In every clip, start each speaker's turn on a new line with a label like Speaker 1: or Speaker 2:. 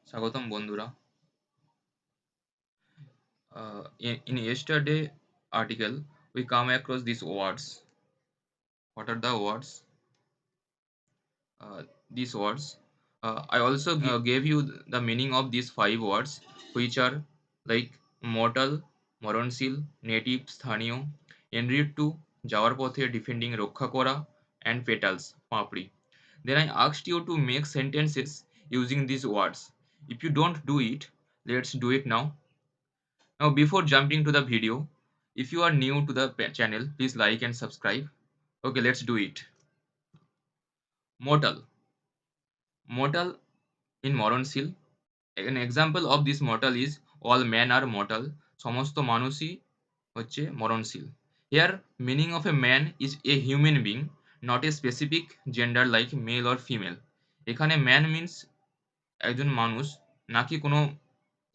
Speaker 1: স্বাগতম বন্ধুরা। In yesterday article, we come across these words. What are the words? These words. I also gave you the meaning of these five words, which are like mortal, মরণশীল, native, স্থানীয়, en route to, যাওয়ার পথে, defending, রক্ষা করা, and petals, papdi. Then I asked you to make sentences using these words. If you don't do it, let's do it now. Now, before jumping to the video, if you are new to the channel, please like and subscribe. Okay, let's do it. Mortal. Mortal in মরণশীল. An example of this mortal is all men are mortal. সমস্ত মানুষই হচ্ছে মরণশীল. Here, meaning of a man is a human being, not a specific gender like male or female. এখানে man means একজন মানুষ, নাকি কোনো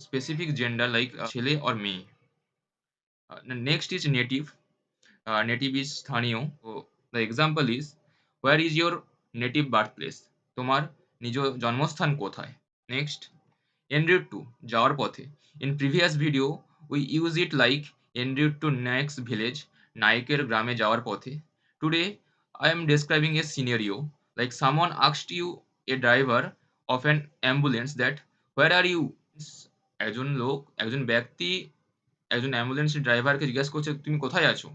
Speaker 1: specific gender like ছেলে or মেয়ে. Next is native. Native is স্থানীয়. So the example is, where is your native birthplace? তোমার নিজ জন্মস্থান কোথায়? Next, en route to, যাওয়ার পথে. In previous video, we use it like en route to next village, নায়কের গ্রামে যাওয়ার পথে. Today, I am describing a scenario like someone asked you, a driver of an ambulance, that where are you? একজন ব্যক্তি একজন অ্যাম্বুলেন্সের ড্রাইভারকে জিজ্ঞেস করছে, তুমি কোথায় আছো?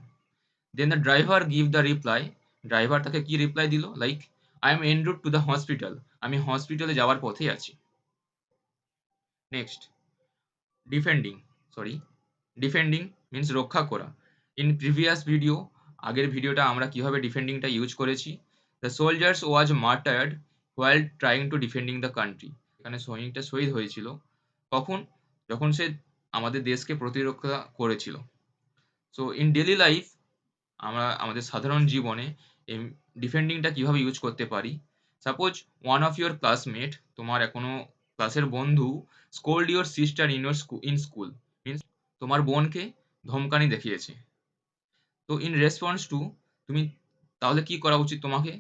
Speaker 1: Then the driver give the reply. Driver তাকে কি রিপ্লাই দিল? Like, I am en route to the hospital. আমি হসপিটালে যাওয়ার পথেই আছি। Next, defending. ডিফেন্ডিং মিন্স রক্ষা করা। ইন প্রিভিয়াস ভিডিও, আগের ভিডিওটা আমরা কিভাবে ডিফেন্ডিংটা ইউজ করেছি। The soldiers was martyred while trying to defending the country. এখানে সৈনিকটা শহীদ হয়েছিল কখন? যখন সে আমাদের দেশকে প্রতিরক্ষা করেছিল। সো ইন ডেইলি লাইফ, আমরা আমাদের সাধারণ জীবনে এই ডিফেন্ডিংটা কিভাবে ইউজ করতে পারি। Suppose one of your classmate, তোমার কোনো ক্লাসের বন্ধু, scold your sister in school, means তোমার বোনকে ধমকানি দেখিয়েছে। তো ইন রেসপন্স টু, তুমি তাহলে কি করা উচিত তোমাকে?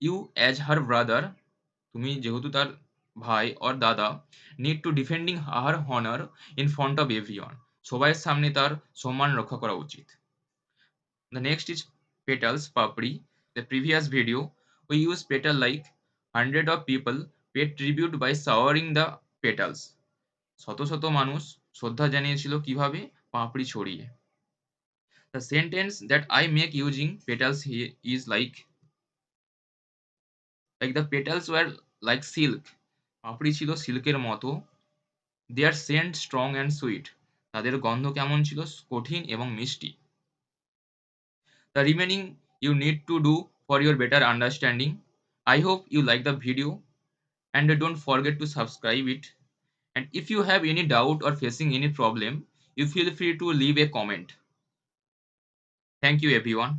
Speaker 1: ইউ অ্যাজ হার ব্রাদার, তুমি যেহেতু তার ভাই অর দাদা, need to defending her honours in front of everyone, সবাইয়ের সামনে তার সম্মান রক্ষা করা উচিত। The next is petals, papri. The previous video, we use petal like hundred of people paid tribute by showering the petals. শত শত মানুষ শ্রদ্ধা জানিয়েছিল কিভাবে? পাপড়ি ছড়িয়ে। The sentence that I make using petals here is like the petals were like silk. পাপড়ি ছিল সিল্কের মতো। Their scent strong and sweet. তাদের গন্ধ কেমন ছিল? কঠিন এবং মিষ্টি। The remaining you need to do for your better understanding. I hope you like the video and don't forget to subscribe it. And if you have any doubt or facing any problem, you feel free to leave a comment. Thank you everyone.